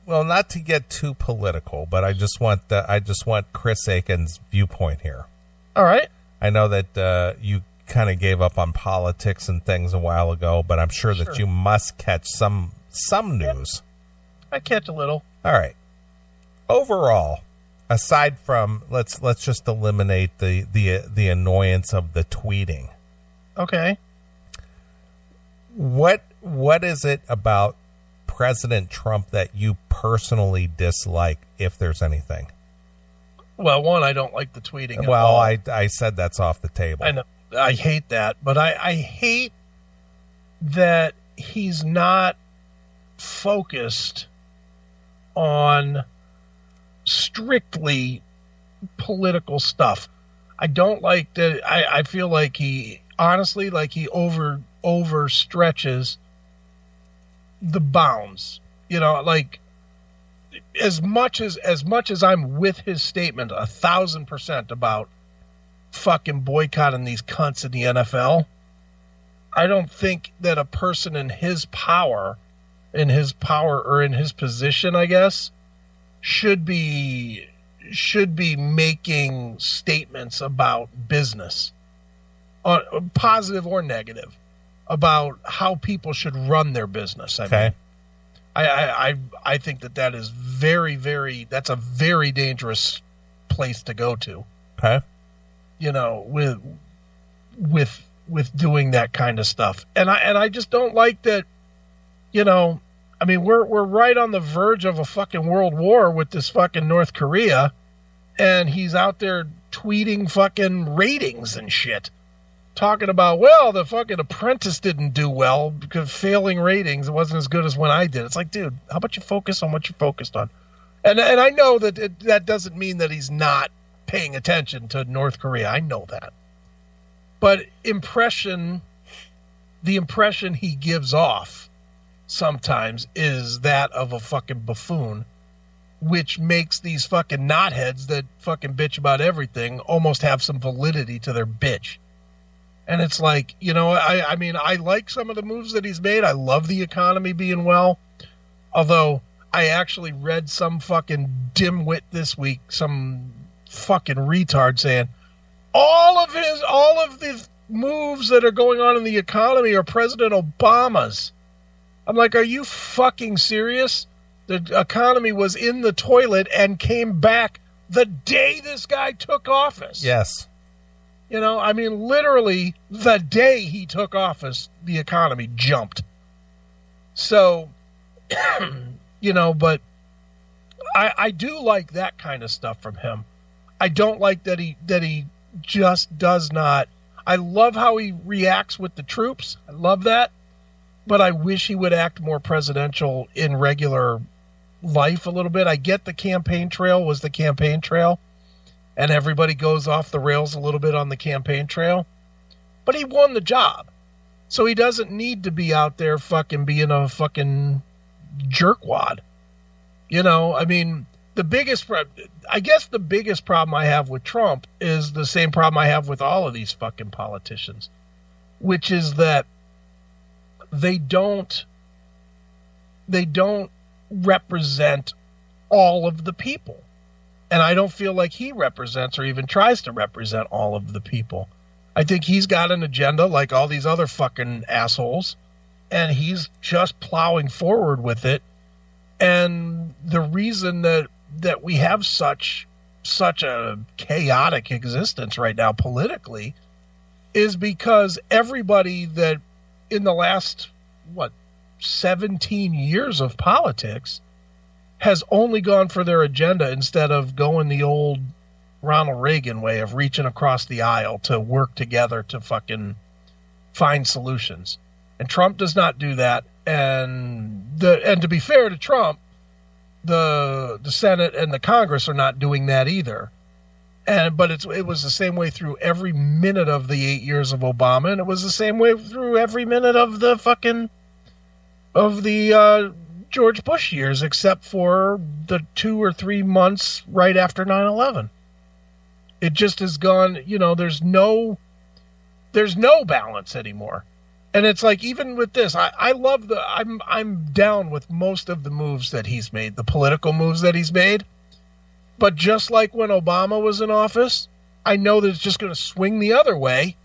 Well, not to get too political, but I just want Chris Aiken's viewpoint here. All right. I know that you kind of gave up on politics and things a while ago, but I'm sure that you must catch some news. I catch a little. All right. Overall, aside from let's just eliminate the annoyance of the tweeting. Okay. What is it about President Trump that you personally dislike, if there's anything? Well, one, I don't like the tweeting. Well, I said that's off the table. I know. I hate that, but I hate that he's not focused on strictly political stuff. I don't like that. I feel like he honestly, like he overstretches the bounds. You know, like as much as I'm with his statement 1,000% about fucking boycotting these cunts in the NFL, I don't think that a person in his power or in his position, I guess, should be making statements about business, positive or negative, about how people should run their business. I mean, I think that is very, very, that's a very dangerous place to go to. Okay. You know, with doing that kind of stuff. And I just don't like that, you know, I mean, we're right on the verge of a fucking world war with this fucking North Korea, and he's out there tweeting fucking ratings and shit. Talking about, well, the fucking Apprentice didn't do well because failing ratings, it wasn't as good as when I did. It's like, dude, how about you focus on what you're focused on? And I know that that doesn't mean that he's not paying attention to North Korea. I know that. But the impression he gives off sometimes is that of a fucking buffoon, which makes these fucking knotheads that fucking bitch about everything almost have some validity to their bitch. And it's like, you know, I mean, I like some of the moves that he's made. I love the economy being well. Although I actually read some fucking dimwit this week, some fucking retard saying all of the moves that are going on in the economy are President Obama's. I'm like, are you fucking serious? The economy was in the toilet and came back the day this guy took office. Yes. You know, I mean, literally the day he took office, the economy jumped. So, you know, but I do like that kind of stuff from him. I don't like that he just does not. I love how he reacts with the troops. I love that. But I wish he would act more presidential in regular life a little bit. I get the campaign trail was the campaign trail, and everybody goes off the rails a little bit on the campaign trail. But he won the job. So he doesn't need to be out there fucking being a fucking jerkwad. You know, I mean, the biggest problem I have with Trump is the same problem I have with all of these fucking politicians, which is that they don't represent all of the people. And I don't feel like he represents or even tries to represent all of the people. I think he's got an agenda like all these other fucking assholes, and he's just plowing forward with it. And the reason that we have such a chaotic existence right now politically is because everybody that in the last 17 years of politics has only gone for their agenda instead of going the old Ronald Reagan way of reaching across the aisle to work together to fucking find solutions. And Trump does not do that. And to be fair to Trump, the Senate and the Congress are not doing that either. But it was the same way through every minute of the 8 years of Obama, and it was the same way through every minute of the George Bush years, except for the 2 or 3 months right after 9/11. It just has gone, you know, there's no balance anymore. And it's like, even with this, I love I'm down with most of the moves that he's made, the political moves that he's made. But just like when Obama was in office, I know that it's just going to swing the other way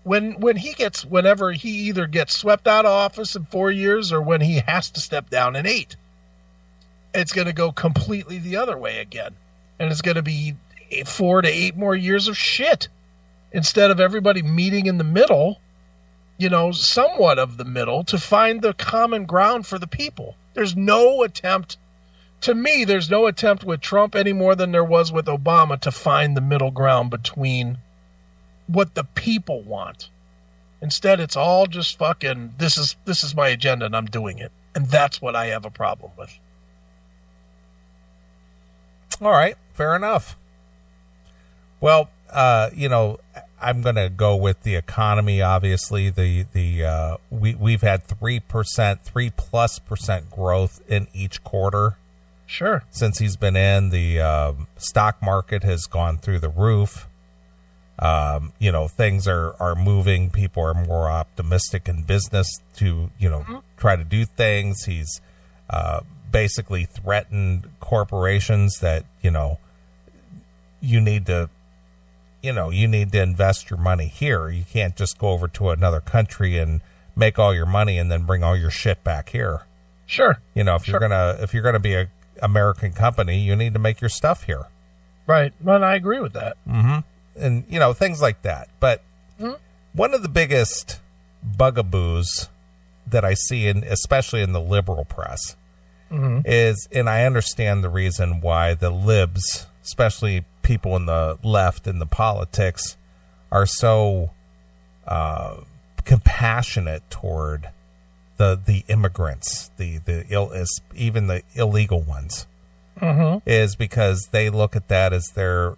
whenever he either gets swept out of office in 4 years or when he has to step down in 8. It's going to go completely the other way again. And it's going to be 4 to 8 more years of shit instead of everybody meeting in the middle, somewhat of the middle, to find the common ground for the people. There's no attempt with Trump any more than there was with Obama to find the middle ground between what the people want. Instead, it's all just fucking, this is my agenda and I'm doing it. And that's what I have a problem with. All right, fair enough. Well, I'm going to go with the economy. Obviously, we've had 3+% growth in each quarter. Sure. Since he's been in, the stock market has gone through the roof. Things are moving. People are more optimistic in business to, try to do things. He's basically threatened corporations that, you need to invest your money here. You can't just go over to another country and make all your money and then bring all your shit back here. Sure. If you're gonna be a American company, you need to make your stuff here. Right. Well, I agree with that. Mm-hmm. And, things like that. But one of the biggest bugaboos that I see, especially in the liberal press, is, and I understand the reason why the libs, especially people in the left in the politics, are so compassionate toward the immigrants, even the illegal ones, is because they look at that as their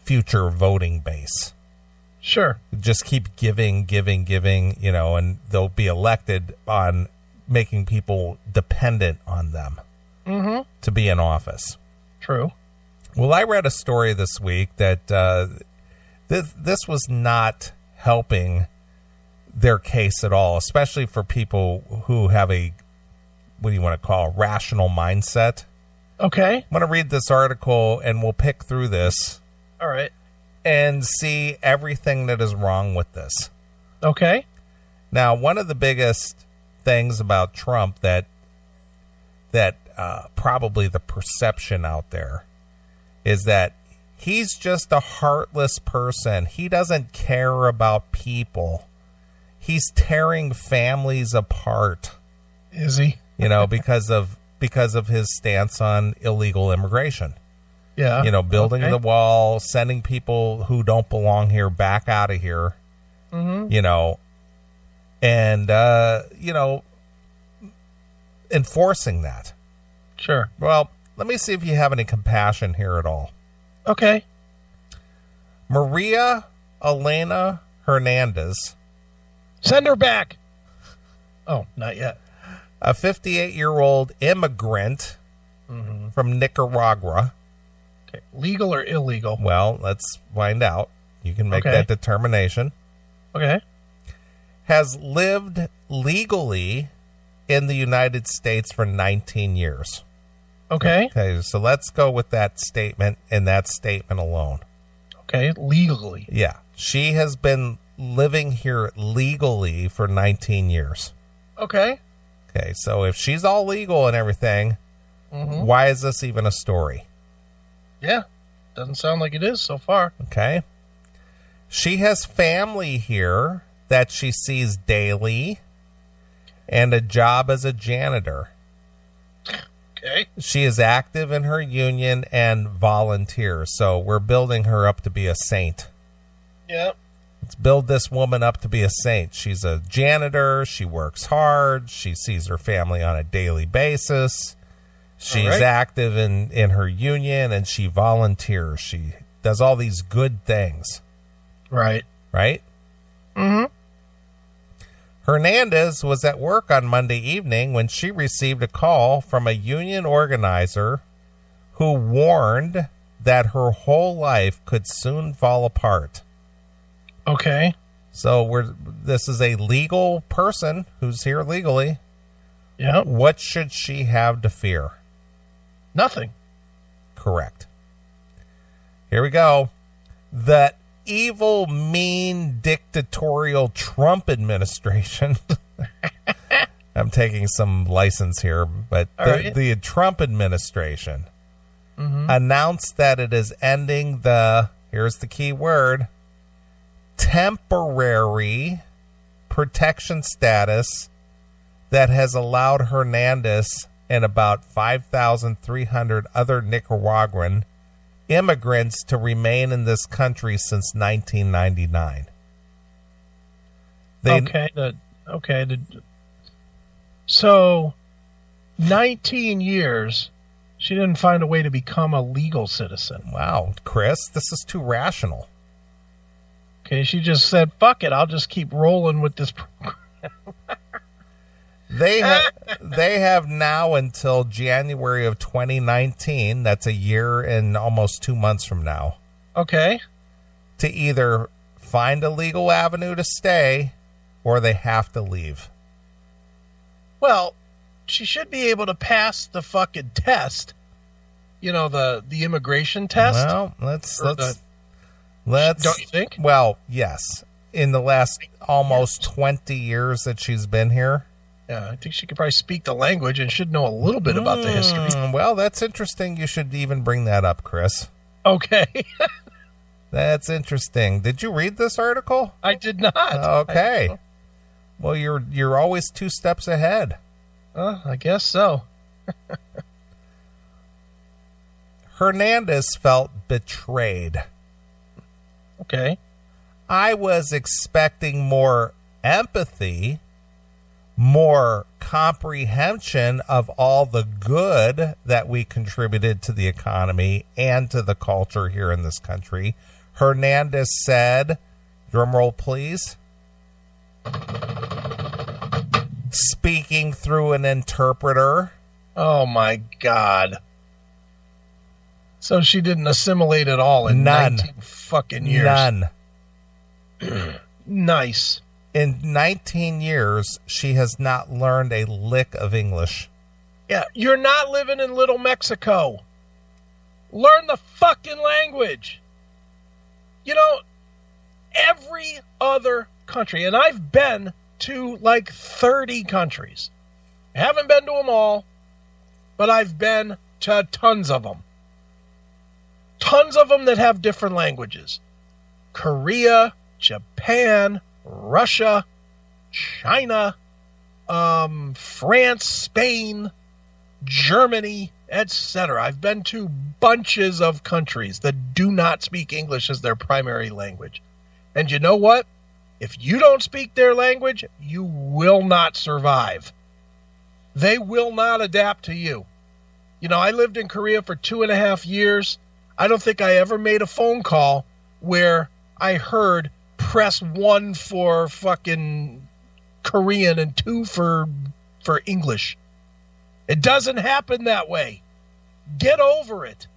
future voting base. Sure. Just keep giving, and they'll be elected on making people dependent on them to be in office. True. Well, I read a story this week that this was not helping their case at all, especially for people who have a rational mindset. Okay. I'm going to read this article, and we'll pick through this. All right. And see everything that is wrong with this. Okay. Now, one of the biggest things about Trump that probably the perception out there is that he's just a heartless person. He doesn't care about people. He's tearing families apart. Is he? Because of his stance on illegal immigration. Yeah. Building the wall, sending people who don't belong here back out of here. And enforcing that. Sure. Well, let me see if you have any compassion here at all. Okay. Maria Elena Hernandez. Send her back. Oh, not yet. A 58-year-old immigrant from Nicaragua. Okay. Legal or illegal? Well, let's find out. You can make that determination. Okay. Has lived legally in the United States for 19 years. Okay. Okay, so let's go with that statement and that statement alone. Okay, legally. Yeah. She has been living here legally for 19 years. Okay. Okay, so if she's all legal and everything, why is this even a story? Yeah, doesn't sound like it is so far. Okay. She has family here that she sees daily and a job as a janitor. Okay. She is active in her union and volunteers, so we're building her up to be a saint. Yeah. Let's build this woman up to be a saint. She's a janitor. She works hard. She sees her family on a daily basis. She's active in her union, and she volunteers. She does all these good things. Right. Right? Hernandez was at work on Monday evening when she received a call from a union organizer who warned that her whole life could soon fall apart. Okay. So this is a legal person who's here legally. Yeah. What should she have to fear? Nothing. Correct. Here we go. The evil, mean, dictatorial Trump administration. I'm taking some license here, but the Trump administration announced that it is ending here's the key word, temporary protection status that has allowed Hernandez and about 5,300 other Nicaraguan immigrants to remain in this country since 1999. So 19 years, she didn't find a way to become a legal citizen. Wow, Chris, this is too rational. Okay, she just said, fuck it, I'll just keep rolling with this program. They have now until January of 2019, that's a year and almost 2 months from now. Okay. To either find a legal avenue to stay or they have to leave. Well, she should be able to pass the fucking test. You know, the immigration test. Well, let's don't you think? Well, yes. In the last almost 20 years that she's been here. Yeah, I think she could probably speak the language and should know a little bit about the history. Well, that's interesting. You should even bring that up, Chris. Okay. That's interesting. Did you read this article? I did not. Okay. Well, you're always 2 steps ahead. I guess so. Hernandez felt betrayed. Okay. I was expecting more empathy, more comprehension of all the good that we contributed to the economy and to the culture here in this country. Hernandez said, drumroll please, speaking through an interpreter. Oh my God. So she didn't assimilate at all in 19 fucking years. None. Nice. In 19 years, she has not learned a lick of English. Yeah, you're not living in Little Mexico. Learn the fucking language. You know, every other country, and I've been to like 30 countries. I haven't been to them all, but I've been to tons of them. Tons of them that have different languages. Korea, Japan, Russia, China, France, Spain, Germany, etc. I've been to bunches of countries that do not speak English as their primary language. And you know what? If you don't speak their language, you will not survive. They will not adapt to you. You know, I lived in Korea for 2.5 years. I don't think I ever made a phone call where I heard press 1 for fucking Korean and 2 for English. It doesn't happen that way. Get over it.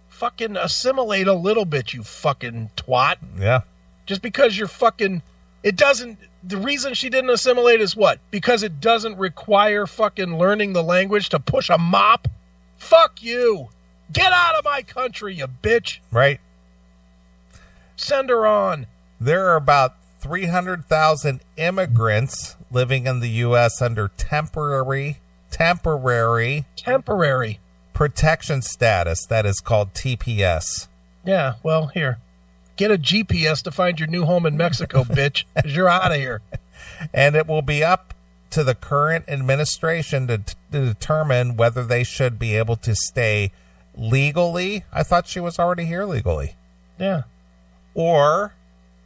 Fucking assimilate a little bit, you fucking twat. Yeah. Just because you're fucking... It doesn't... The reason she didn't assimilate is what? Because it doesn't require fucking learning the language to push a mop? Fuck you. Get out of my country, you bitch. Right. Send her on. There are about 300,000 immigrants living in the U.S. under temporary protection status that is called TPS. Yeah, well, here. Get a GPS to find your new home in Mexico, bitch, because you're out of here. And it will be up to the current administration to determine whether they should be able to stay legally. I thought she was already here legally. Yeah. Or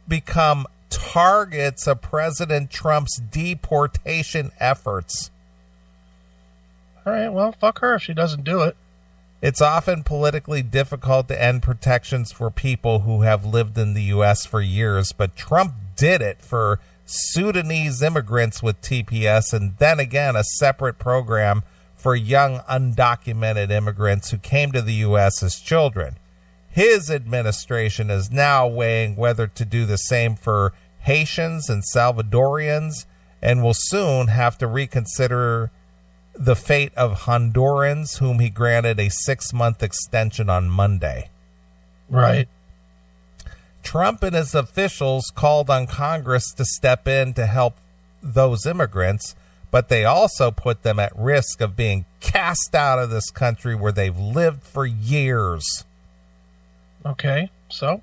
become targets of President Trump's deportation efforts. All right, well, fuck her if she doesn't do it. It's often politically difficult to end protections for people who have lived in the U.S. for years, but Trump did it for Sudanese immigrants with TPS, and then again a separate program for young undocumented immigrants who came to the U.S. as children. his administration is now weighing whether to do the same for Haitians and Salvadorians, and will soon have to reconsider the fate of Hondurans, whom he granted a 6-month extension on Monday. Right. Trump and his officials called on Congress to step in to help those immigrants, but they also put them at risk of being cast out of this country where they've lived for years. Okay, so?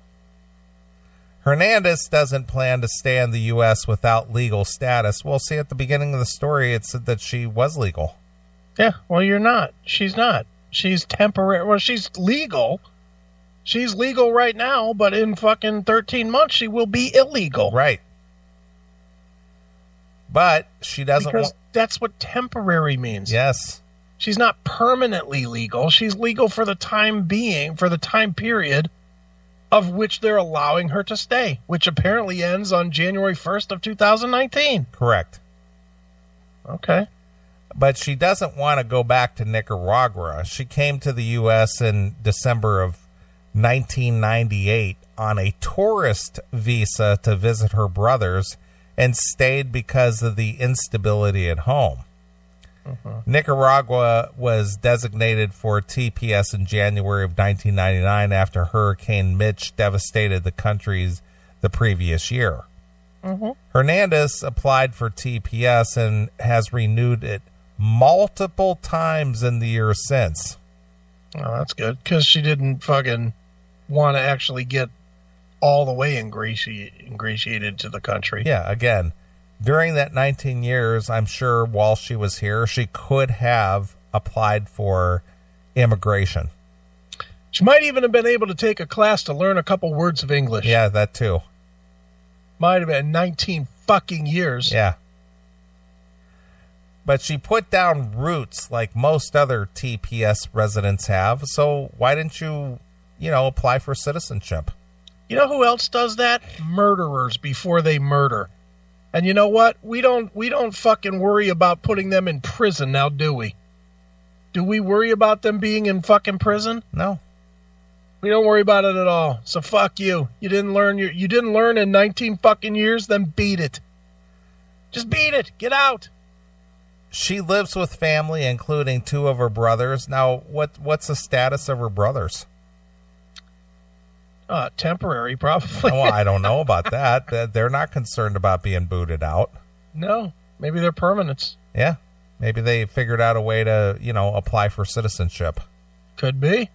Hernandez doesn't plan to stay in the U.S. without legal status. Well, see, at the beginning of the story, it said that she was legal. Yeah, well, you're not. She's not. She's temporary. Well, she's legal. She's legal right now, but in fucking 13 months, she will be illegal. Right. But she doesn't... Because that's what temporary means. Yes. She's not permanently legal. She's legal for the time being, for the time period of which they're allowing her to stay, which apparently ends on January 1st of 2019. Correct. Okay. But she doesn't want to go back to Nicaragua. She came to the U.S. in December of 1998 on a tourist visa to visit her brothers and stayed because of the instability at home. Nicaragua was designated for TPS in January of 1999 after Hurricane Mitch devastated the country the previous year. Hernandez applied for TPS and has renewed it multiple times in the years since. Oh, that's good, because she didn't fucking want to actually get all the way ingratiated to the country. Yeah, again, during that 19 years, I'm sure while she was here, she could have applied for immigration. She might even have been able to take a class to learn a couple words of English. Yeah, that too. Might have been 19 fucking years. Yeah. But she put down roots like most other TPS residents have, so why didn't you apply for citizenship? You know who else does that? Murderers before they murder. And you know what? We don't fucking worry about putting them in prison now, do we? Do we worry about them being in fucking prison? No. We don't worry about it at all. So fuck you. You didn't learn in 19 fucking years, then beat it. Just beat it. Get out. She lives with family, including 2 of her brothers. Now, what's the status of her brothers? Temporary, probably. Well, I don't know about that. They're not concerned about being booted out. No, maybe they're permanents. Yeah, maybe they figured out a way to, apply for citizenship. Could be.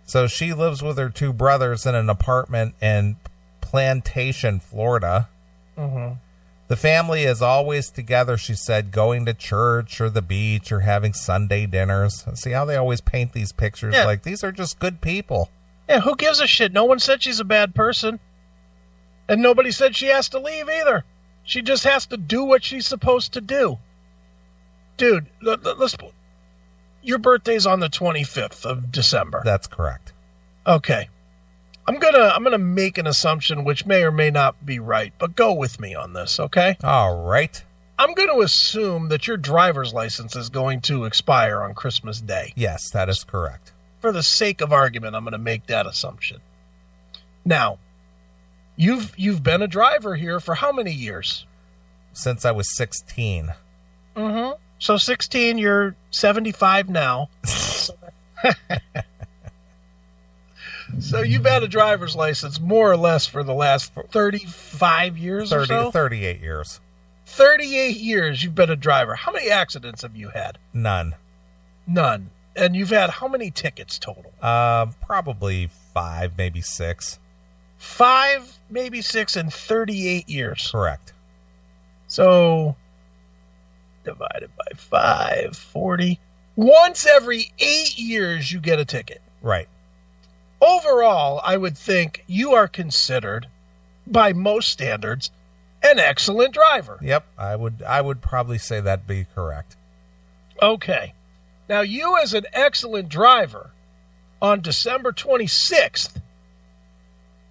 So she lives with her 2 brothers in an apartment in Plantation, Florida. The family is always together, she said, going to church or the beach or having Sunday dinners. See how they always paint these pictures like these are just good people. Yeah, who gives a shit? No one said she's a bad person. And nobody said she has to leave either. She just has to do what she's supposed to do. Dude, your birthday's on the 25th of December. That's correct. Okay. I'm gonna make an assumption which may or may not be right, but go with me on this, okay? All right. I'm going to assume that your driver's license is going to expire on Christmas Day. Yes, that is correct. For the sake of argument, I'm going to make that assumption. Now, you've been a driver here for how many years? Since I was 16. So 16, you're 75 now. So you've had a driver's license more or less for the last 35 years or so? 38 years. 38 years you've been a driver. How many accidents have you had? None. None. And you've had how many tickets total? Probably 5, maybe 6. 5, maybe 6 in 38 years. Correct. So divided by 5, 40. Once every 8 years you get a ticket. Right. Overall, I would think you are considered, by most standards, an excellent driver. Yep, I would probably say that'd be correct. Okay. Now, you as an excellent driver on December 26th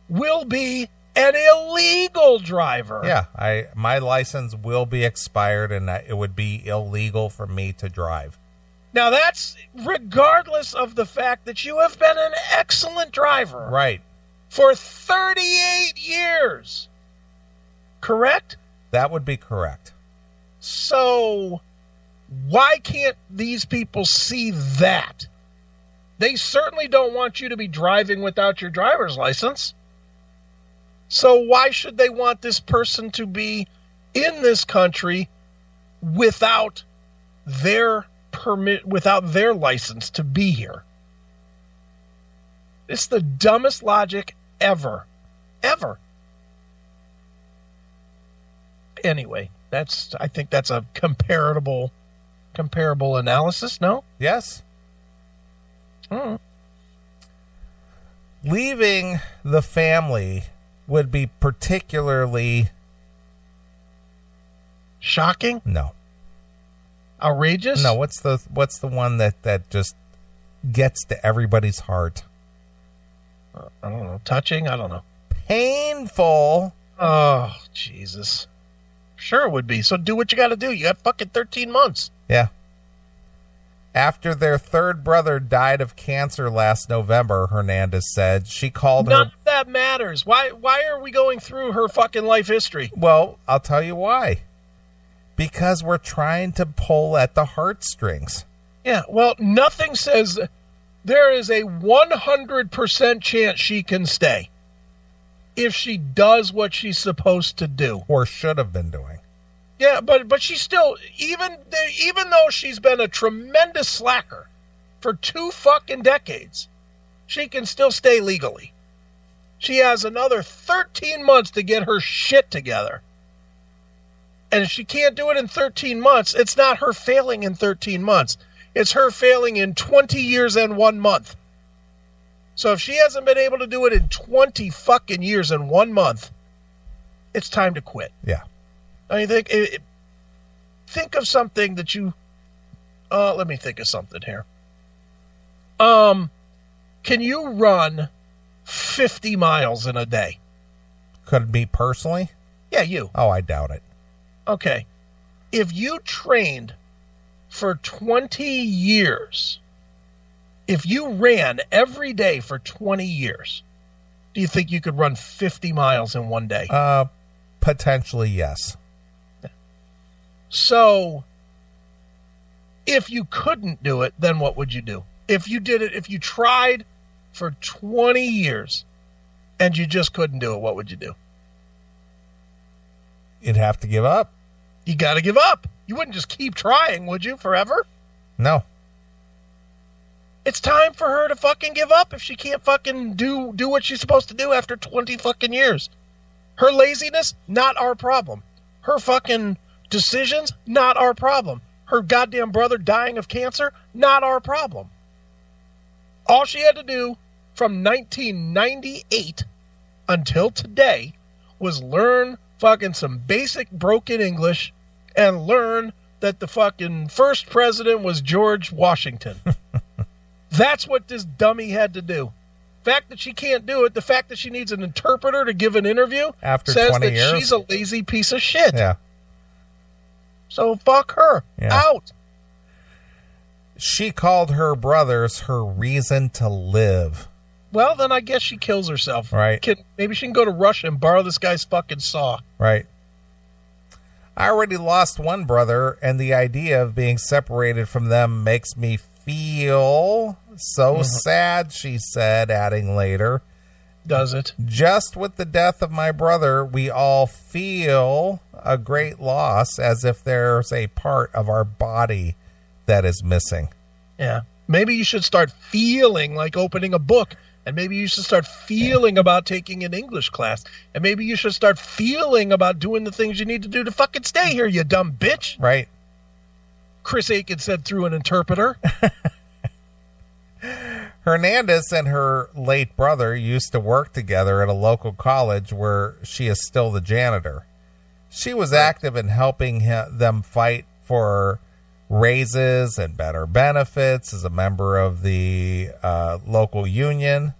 will be an illegal driver. Yeah, my license will be expired, and it would be illegal for me to drive. Now, that's regardless of the fact that you have been an excellent driver. Right. For 38 years. Correct? That would be correct. So, why can't these people see that? They certainly don't want you to be driving without your driver's license. So why should they want this person to be in this country without their permit, without their license to be here? It's the dumbest logic ever. Ever. Anyway, I think that's a comparable analysis, no? Yes. Leaving the family would be particularly shocking? No. Outrageous? No, what's the one that just gets to everybody's heart? I don't know. Touching? I don't know. Painful. Oh, Jesus. Sure it would be. So do what you got to do. You got fucking 13 months. Yeah. After their third brother died of cancer last November, Hernandez said, she called None of that matters. Why are we going through her fucking life history? Well, I'll tell you why. Because we're trying to pull at the heartstrings. Yeah, well, nothing says there is a 100% chance she can stay if she does what she's supposed to do. Or should have been doing. Yeah, but she's still, even though she's been a tremendous slacker for 2 fucking decades, she can still stay legally. She has another 13 months to get her shit together. And if she can't do it in 13 months, it's not her failing in 13 months. It's her failing in 20 years and 1 month. So if she hasn't been able to do it in 20 fucking years and 1 month, it's time to quit. Yeah. I mean, think of something that you. Let me think of something here. Can you run 50 miles in a day? Could it be personally? Yeah, you. Oh, I doubt it. Okay. If you trained for 20 years, if you ran every day for 20 years, do you think you could run 50 miles in one day? Potentially, yes. So, if you couldn't do it, then what would you do? If you did it, if you tried for 20 years and you just couldn't do it, what would you do? You'd have to give up. You got to give up. You wouldn't just keep trying, would you, forever? No. It's time for her to fucking give up if she can't fucking do what she's supposed to do after 20 fucking years. Her laziness, not our problem. Her fucking decisions, not our problem. Her goddamn brother dying of cancer, not our problem. All she had to do from 1998 until today was learn fucking some basic broken English and learn that the fucking first president was George Washington. That's what this dummy had to do. The fact that she can't do it, the fact that she needs an interpreter to give an interview after says 20 that years? She's a lazy piece of shit. Yeah. So fuck her. Yeah. Out. She called her brothers her reason to live. Well, then I guess she kills herself. Right. Maybe she can go to Russia and borrow this guy's fucking saw. Right. I already lost one brother, and the idea of being separated from them makes me feel so sad, she said, adding later. Does it? Just with the death of my brother, we all feel a great loss, as if there's a part of our body that is missing. Yeah. Maybe you should start feeling like opening a book. And maybe you should start feeling about taking an English class. And maybe you should start feeling about doing the things you need to do to fucking stay here, you dumb bitch. Right. Chris Aiken said through an interpreter. Hernandez and her late brother used to work together at a local college where she is still the janitor. She was active in helping them fight for raises and better benefits as a member of the local union.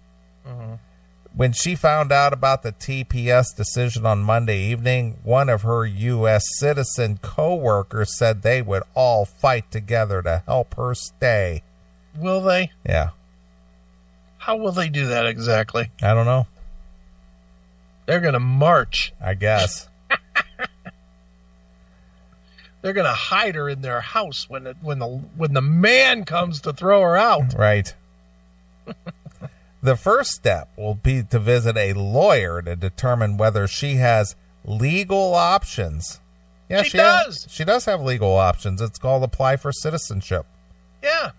When she found out about the TPS decision on Monday evening, one of her U.S. citizen co-workers said they would all fight together to help her stay. Will they? Yeah. How will they do that exactly? I don't know. They're going to march. I guess. They're going to hide her in their house when the man comes to throw her out. Right. The first step will be to visit a lawyer to determine whether she has legal options. Yeah, she does. She does have legal options. It's called apply for citizenship. Yeah.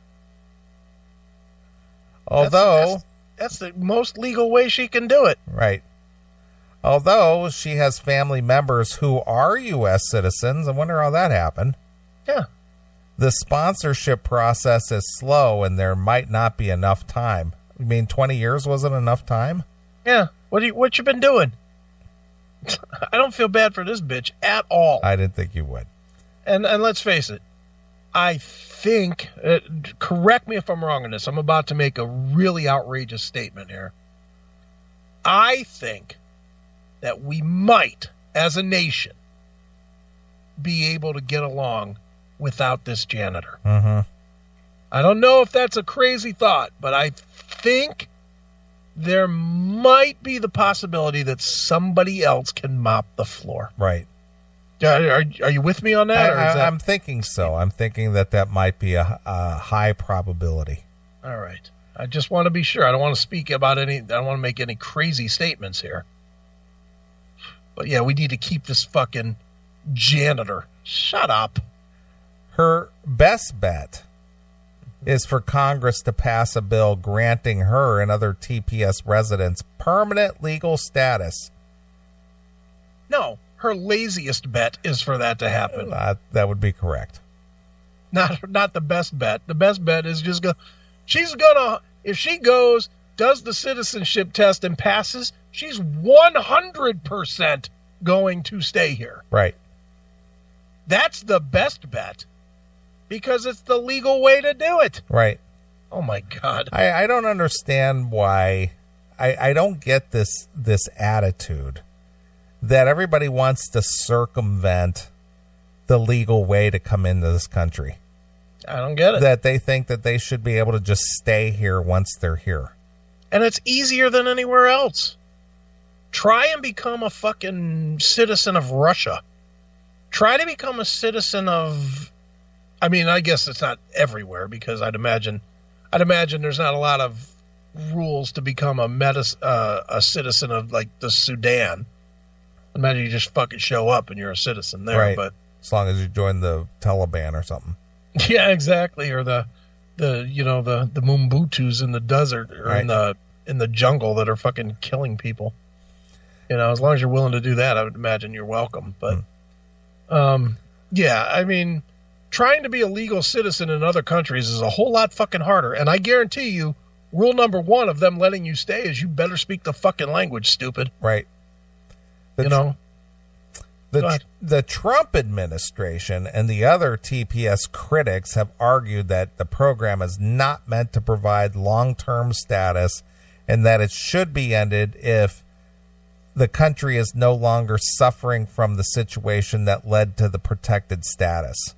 Although that's the most legal way she can do it. Right. Although she has family members who are U.S. citizens. I wonder how that happened. Yeah. The sponsorship process is slow and there might not be enough time. You mean 20 years wasn't enough time? Yeah. What you been doing? I don't feel bad for this bitch at all. I didn't think you would. And let's face it. I think, correct me if I'm wrong on this. I'm about to make a really outrageous statement here. I think that we might, as a nation, be able to get along without this janitor. Mm-hmm. I don't know if that's a crazy thought, but I think there might be the possibility that somebody else can mop the floor. Right. Are you with me on that? I'm thinking so. I'm thinking that might be a high probability. All right. I just want to be sure. I don't want to speak about I don't want to make any crazy statements here. But yeah, we need to keep this fucking janitor. Shut up. Her best bet is for Congress to pass a bill granting her and other TPS residents permanent legal status. No, her laziest bet is for that to happen. That would be correct. Not the best bet. The best bet is just if she goes, does the citizenship test and passes, she's 100% going to stay here. Right. That's the best bet because it's the legal way to do it. Right. Oh, my God. I don't understand why. I don't get this attitude that everybody wants to circumvent the legal way to come into this country. I don't get it. That they think that they should be able to just stay here once they're here. And it's easier than anywhere else. Try and become a fucking citizen of Russia. Try to become a citizen of... I mean, I guess it's not everywhere because I'd imagine there's not a lot of rules to become a citizen of, like, the Sudan. Imagine you just fucking show up and you're a citizen there. Right. But as long as you join the Taliban or something. Yeah, exactly. Or the Mumbutus in the desert or right. in the jungle that are fucking killing people. You know, as long as you're willing to do that, I would imagine you're welcome. But, yeah, I mean, trying to be a legal citizen in other countries is a whole lot fucking harder. And I guarantee you, rule number one of them letting you stay is you better speak the fucking language, stupid. Right. The Trump administration and the other TPS critics have argued that the program is not meant to provide long-term status and that it should be ended if the country is no longer suffering from the situation that led to the protected status.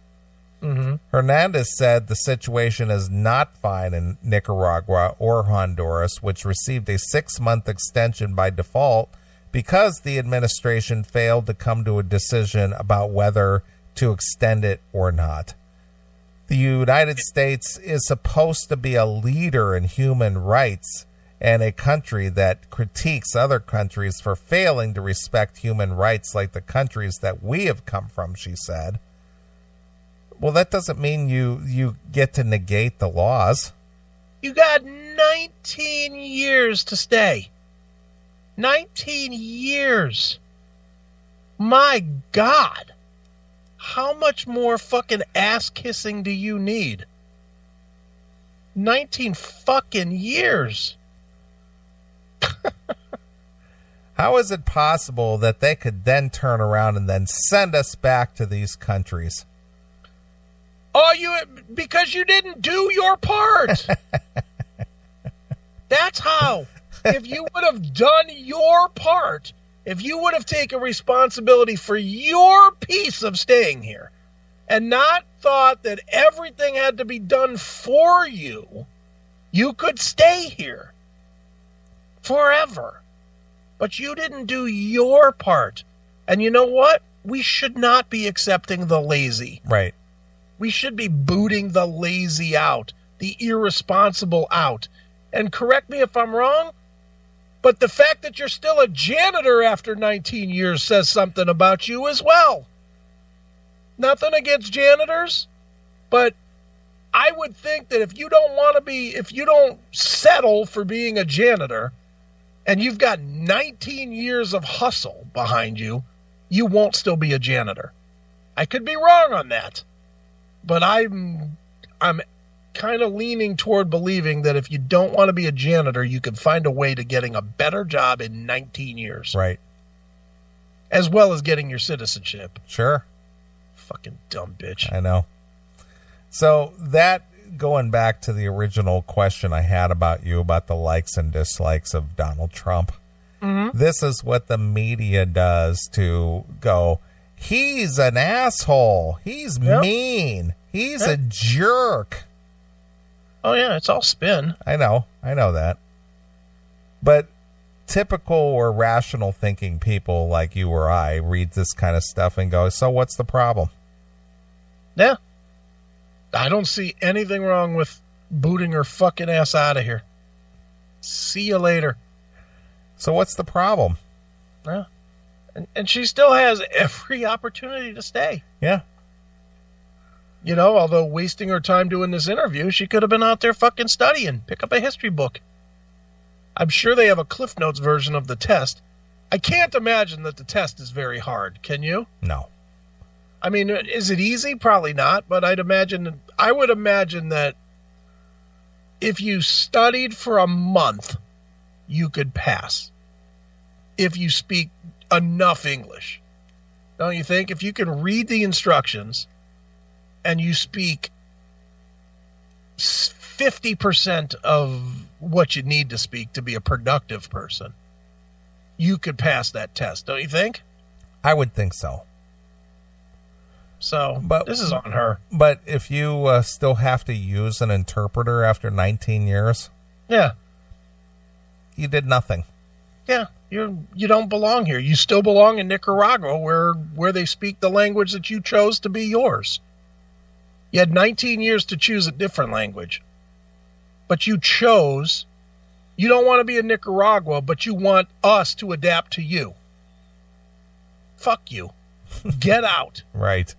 Mm-hmm. Hernandez said the situation is not fine in Nicaragua or Honduras, which received a 6-month extension by default because the administration failed to come to a decision about whether to extend it or not. The United States is supposed to be a leader in human rights and a country that critiques other countries for failing to respect human rights like the countries that we have come from, she said. Well, that doesn't mean you get to negate the laws. You got 19 years to stay. 19 years. My God. How much more fucking ass kissing do you need? 19 fucking years. How is it possible that they could then turn around and then send us back to these countries? Oh, because you didn't do your part. That's how. If you would have done your part, if you would have taken responsibility for your piece of staying here and not thought that everything had to be done for you, you could stay here forever. But you didn't do your part. And you know what? We should not be accepting the lazy. Right. We should be booting the lazy out, the irresponsible out. And correct me if I'm wrong, but the fact that you're still a janitor after 19 years says something about you as well. Nothing against janitors, but I would think that if you don't settle for being a janitor and you've got 19 years of hustle behind you, you won't still be a janitor. I could be wrong on that, but I'm kind of leaning toward believing that if you don't want to be a janitor, you can find a way to getting a better job in 19 years. Right. As well as getting your citizenship. Sure. Fucking dumb bitch. I know. So that, going back to the original question I had about you, about the likes and dislikes of Donald Trump, this is what the media does to go, he's an asshole. He's mean. He's a jerk. Oh, yeah, it's all spin. I know that. But typical or rational thinking people like you or I read this kind of stuff and go, so what's the problem? Yeah. I don't see anything wrong with booting her fucking ass out of here. See you later. So what's the problem? Yeah. And she still has every opportunity to stay. Yeah. You know, although wasting her time doing this interview, she could have been out there fucking studying. Pick up a history book. I'm sure they have a Cliff Notes version of the test. I can't imagine that the test is very hard. Can you? No. I mean, is it easy? Probably not, but I would imagine that if you studied for a month, you could pass. If you speak enough English. Don't you think? If you can read the instructions and you speak 50% of what you need to speak to be a productive person, you could pass that test, don't you think? I would think so. So, but this is on her. But if you still have to use an interpreter after 19 years, yeah, you did nothing. Yeah, you don't belong here. You still belong in Nicaragua, where they speak the language that you chose to be yours. You had 19 years to choose a different language, but you chose. You don't want to be in Nicaragua, but you want us to adapt to you. Fuck you. Get out. Right.